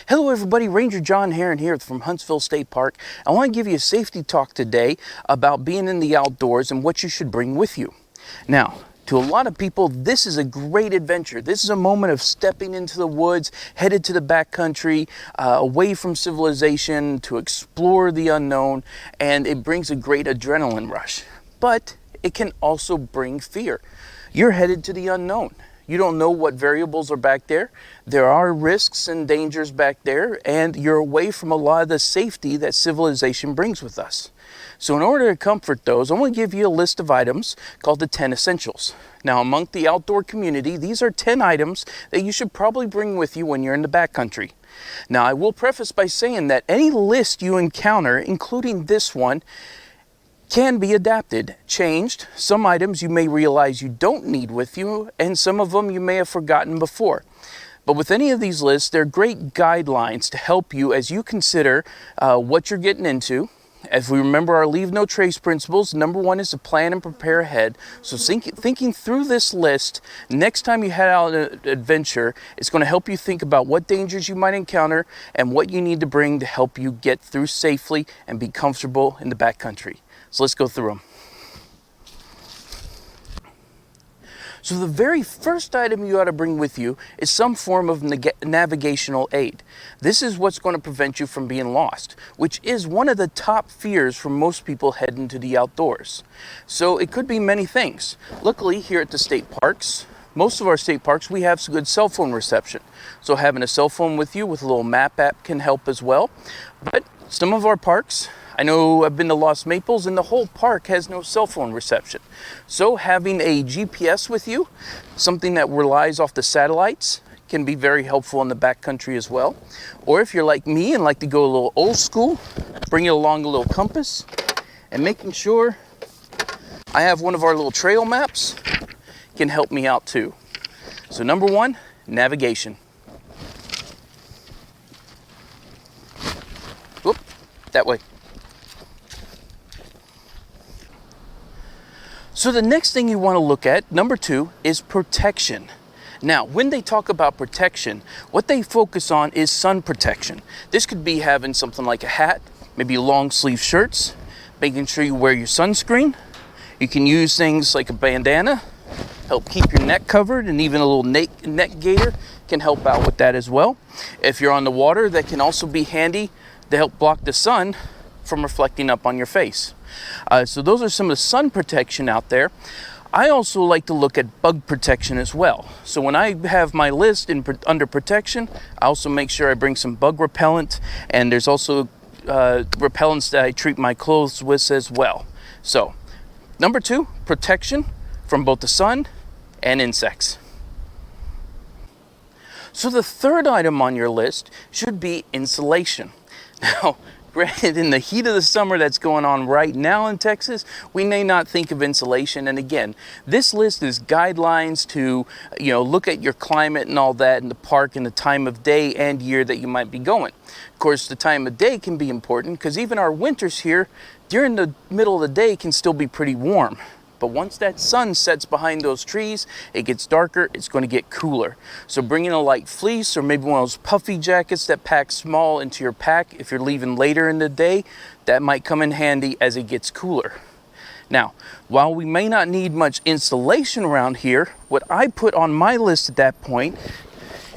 Hello everybody, Ranger John Heron here from Huntsville State Park. I want to give you a safety talk today about being in the outdoors and what you should bring with you. Now, to a lot of people, this is a great adventure. This is a moment of stepping into the woods, headed to the backcountry, away from civilization to explore the unknown, and it brings a great adrenaline rush. But it can also bring fear. You're headed to the unknown. You don't know what variables are back there. There are risks and dangers back there, and you're away from a lot of the safety that civilization brings with us. So in order to comfort those, I want to give you a list of items called the 10 Essentials. Now, among the outdoor community, these are 10 items that you should probably bring with you when you're in the backcountry. Now, I will preface by saying that any list you encounter, including this one, can be adapted, changed. Some items you may realize you don't need with you, and some of them you may have forgotten before. But with any of these lists, they're great guidelines to help you as you consider what you're getting into. As we remember our leave no trace principles, number one is to plan and prepare ahead. So thinking through this list, next time you head out on an adventure, it's going to help you think about what dangers you might encounter and what you need to bring to help you get through safely and be comfortable in the backcountry. So let's go through them. So the very first item you ought to bring with you is some form of navigational aid. This is what's going to prevent you from being lost, which is one of the top fears for most people heading to the outdoors. So it could be many things. Luckily, here at the state parks, most of our state parks, we have some good cell phone reception. So having a cell phone with you with a little map app can help as well. But some of our parks, I know I've been to Lost Maples, and the whole park has no cell phone reception. So having a GPS with you, something that relies off the satellites, can be very helpful in the backcountry as well. Or if you're like me and like to go a little old school, bring along a little compass, and making sure I have one of our little trail maps can help me out too. So number one, navigation. Whoop, that way. So the next thing you want to look at, number two, is protection. Now, when they talk about protection, what they focus on is sun protection. This could be having something like a hat, maybe long sleeve shirts, making sure you wear your sunscreen. You can use things like a bandana, help keep your neck covered, and even a little neck gaiter can help out with that as well. If you're on the water, that can also be handy to help block the sun from reflecting up on your face. So those are some of the sun protection out there. I also like to look at bug protection as well. So when I have my list under protection, I also make sure I bring some bug repellent, and there's also repellents that I treat my clothes with as well. So number two, protection from both the sun and insects. So the third item on your list should be insulation. Now, granted, in the heat of the summer that's going on right now in Texas, we may not think of insulation. And again, this list is guidelines to, look at your climate and all that in the park and the time of day and year that you might be going. Of course, the time of day can be important because even our winters here, during the middle of the day, can still be pretty warm. But once that sun sets behind those trees, it gets darker, it's going to get cooler. So bringing a light fleece or maybe one of those puffy jackets that pack small into your pack if you're leaving later in the day, that might come in handy as it gets cooler. Now, while we may not need much insulation around here, what I put on my list at that point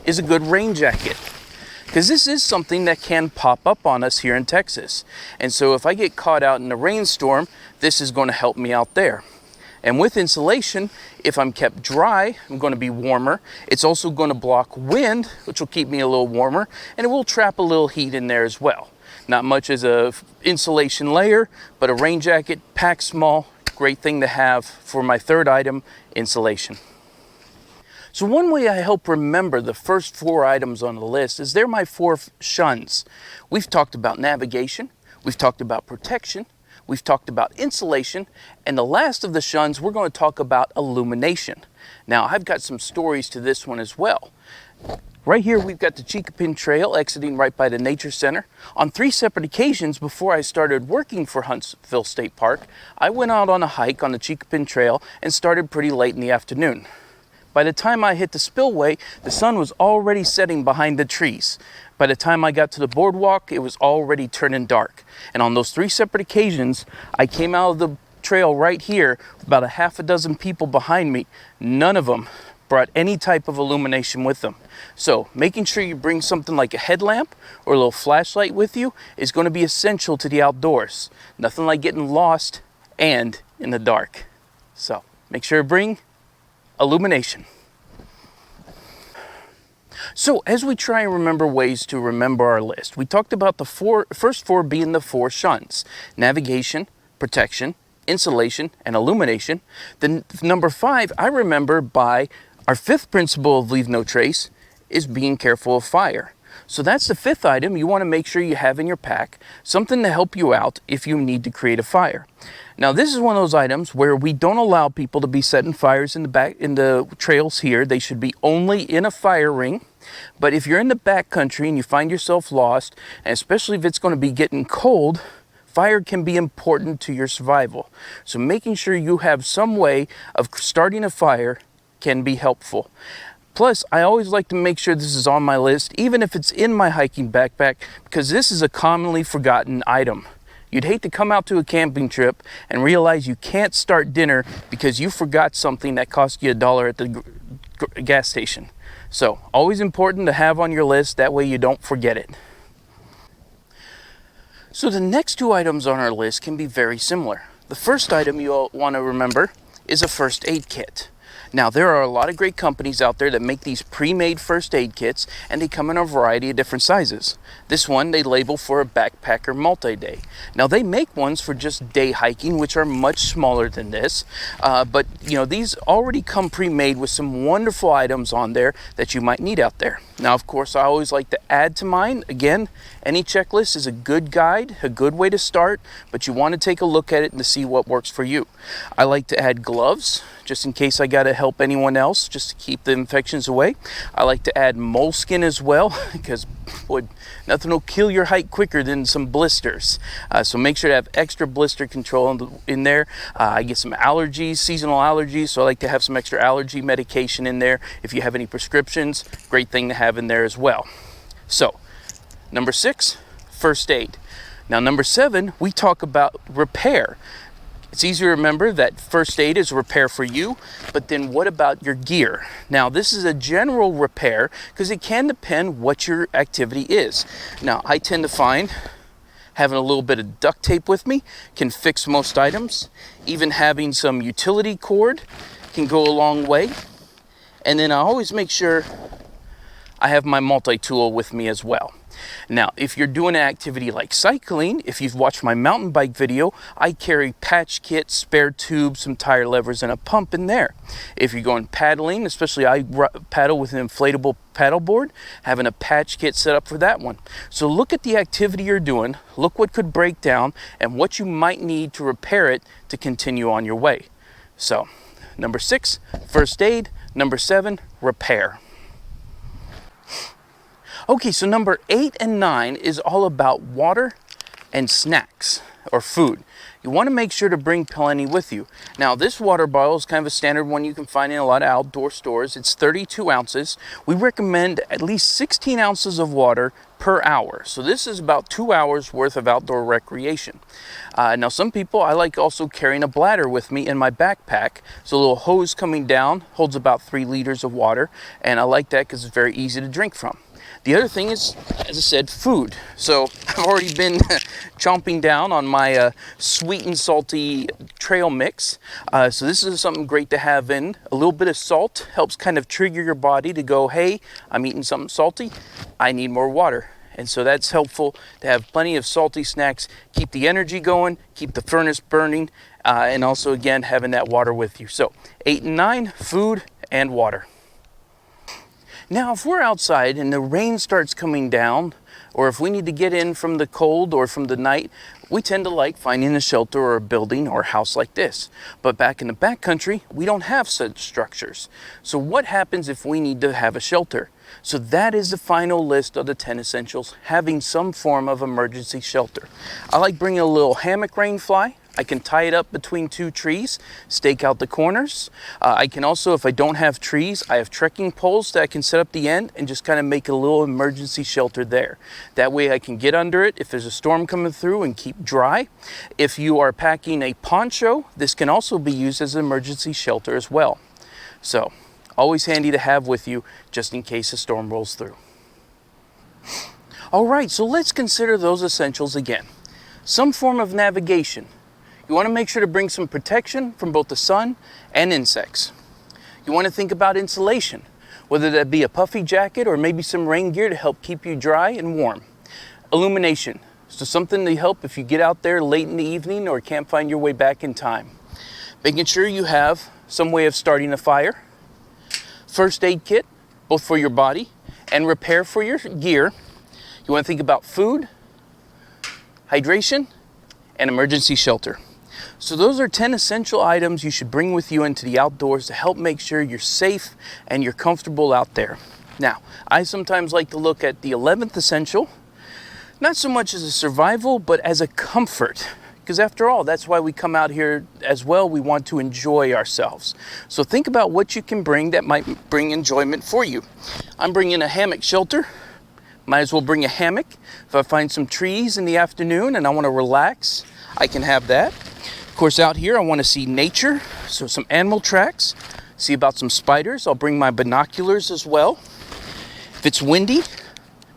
is a good rain jacket. Because this is something that can pop up on us here in Texas. And so if I get caught out in a rainstorm, this is going to help me out there. And with insulation, if I'm kept dry, I'm going to be warmer. It's also going to block wind, which will keep me a little warmer, and it will trap a little heat in there as well. Not much as a insulation layer, but a rain jacket, packed small, great thing to have for my third item, insulation. So one way I help remember the first four items on the list is they're my four shuns. We've talked about navigation, we've talked about protection, we've talked about insulation, and the last of the shuns, we're going to talk about illumination. Now, I've got some stories to this one as well. Right here, we've got the Chickapin Trail exiting right by the Nature Center. On 3 separate occasions before I started working for Huntsville State Park, I went out on a hike on the Chickapin Trail and started pretty late in the afternoon. By the time I hit the spillway, the sun was already setting behind the trees. By the time I got to the boardwalk, it was already turning dark. And on those 3 separate occasions, I came out of the trail right here, about a half a dozen people behind me. None of them brought any type of illumination with them. So making sure you bring something like a headlamp or a little flashlight with you is going to be essential to the outdoors. Nothing like getting lost and in the dark. So make sure to bring illumination. So as we try and remember ways to remember our list, we talked about the first four being the 4 shuns: navigation, protection, insulation, and illumination. Then number 5, I remember by our 5th principle of leave no trace is being careful of fire. So that's the 5th item you want to make sure you have in your pack, something to help you out if you need to create a fire. Now this is one of those items where we don't allow people to be setting fires in the trails here. They should be only in a fire ring. But if you're in the backcountry and you find yourself lost, and especially if it's going to be getting cold, fire can be important to your survival. So making sure you have some way of starting a fire can be helpful. Plus, I always like to make sure this is on my list, even if it's in my hiking backpack, because this is a commonly forgotten item. You'd hate to come out to a camping trip and realize you can't start dinner because you forgot something that cost you $1 at the gas station. So, always important to have on your list, that way you don't forget it. So the next 2 items on our list can be very similar. The first item you'll want to remember is a first aid kit. Now, there are a lot of great companies out there that make these pre-made first aid kits, and they come in a variety of different sizes. This one they label for a backpacker multi-day. Now, they make ones for just day hiking, which are much smaller than this, but these already come pre-made with some wonderful items on there that you might need out there. Now, of course, I always like to add to mine. Again, any checklist is a good guide, a good way to start, but you want to take a look at it and to see what works for you. I like to add gloves, just in case I got to help anyone else, just to keep the infections away. I like to add moleskin as well, because boy, nothing will kill your hike quicker than some blisters. So make sure to have extra blister control in there. I get some allergies, seasonal allergies, so I like to have some extra allergy medication in there. If you have any prescriptions, great thing to have in there as well. So, number 6, first aid. Now, number 7, we talk about repair. It's easy to remember that first aid is repair for you, but then what about your gear? Now, this is a general repair because it can depend what your activity is. Now, I tend to find having a little bit of duct tape with me can fix most items. Even having some utility cord can go a long way. And then I always make sure I have my multi-tool with me as well. Now, if you're doing an activity like cycling, if you've watched my mountain bike video, I carry patch kits, spare tubes, some tire levers, and a pump in there. If you're going paddling, especially I paddle with an inflatable paddleboard, having a patch kit set up for that one. So look at the activity you're doing, look what could break down, and what you might need to repair it to continue on your way. So, number 6, first aid. Number 7, repair. Okay, so number 8 and 9 is all about water and snacks or food. You want to make sure to bring plenty with you. Now, this water bottle is kind of a standard one you can find in a lot of outdoor stores. It's 32 ounces. We recommend at least 16 ounces of water per hour. So this is about 2 hours worth of outdoor recreation. Now, some people, I like also carrying a bladder with me in my backpack. So a little hose coming down holds about 3 liters of water. And I like that because it's very easy to drink from. The other thing is, as I said, food. So I've already been chomping down on my sweet and salty trail mix. So this is something great to have in. A little bit of salt helps kind of trigger your body to go, hey, I'm eating something salty, I need more water. And so that's helpful to have plenty of salty snacks, keep the energy going, keep the furnace burning, and also, again, having that water with you. So 8 and 9, food and water. Now, if we're outside and the rain starts coming down, or if we need to get in from the cold or from the night, we tend to like finding a shelter or a building or a house like this. But back in the backcountry, we don't have such structures. So what happens if we need to have a shelter? So that is the final list of the 10 essentials, having some form of emergency shelter. I like bringing a little hammock rain fly, I can tie it up between two trees, stake out the corners. I can also, if I don't have trees, I have trekking poles that I can set up the end and just kind of make a little emergency shelter there. That way I can get under it if there's a storm coming through and keep dry. If you are packing a poncho, this can also be used as an emergency shelter as well. So, always handy to have with you just in case a storm rolls through. All right, so let's consider those essentials again. Some form of navigation. You want to make sure to bring some protection from both the sun and insects. You want to think about insulation, whether that be a puffy jacket or maybe some rain gear to help keep you dry and warm. Illumination, so something to help if you get out there late in the evening or can't find your way back in time. Making sure you have some way of starting a fire. First aid kit, both for your body and repair for your gear. You want to think about food, hydration, and emergency shelter. So those are 10 essential items you should bring with you into the outdoors to help make sure you're safe and you're comfortable out there. Now, I sometimes like to look at the 11th essential, not so much as a survival, but as a comfort. Because after all, that's why we come out here as well. We want to enjoy ourselves. So think about what you can bring that might bring enjoyment for you. I'm bringing a hammock shelter. Might as well bring a hammock. If I find some trees in the afternoon and I want to relax, I can have that. Of course, out here I want to see nature, so some animal tracks, see about some spiders. I'll bring my binoculars as well. If it's windy,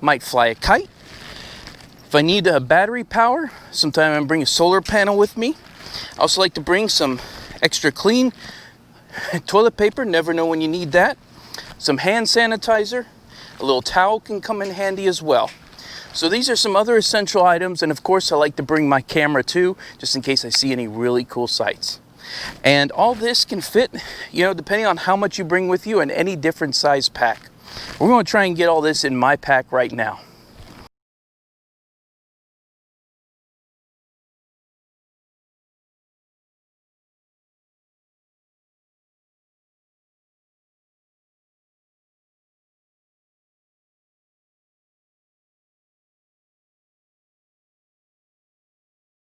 might fly a kite. If I need a battery power, sometimes I bring a solar panel with me. I also like to bring some extra clean toilet paper, never know when you need that. Some hand sanitizer, a little towel can come in handy as well. So these are some other essential items, and of course I like to bring my camera too, just in case I see any really cool sights. And all this can fit, depending on how much you bring with you, in any different size pack. We're going to try and get all this in my pack right now.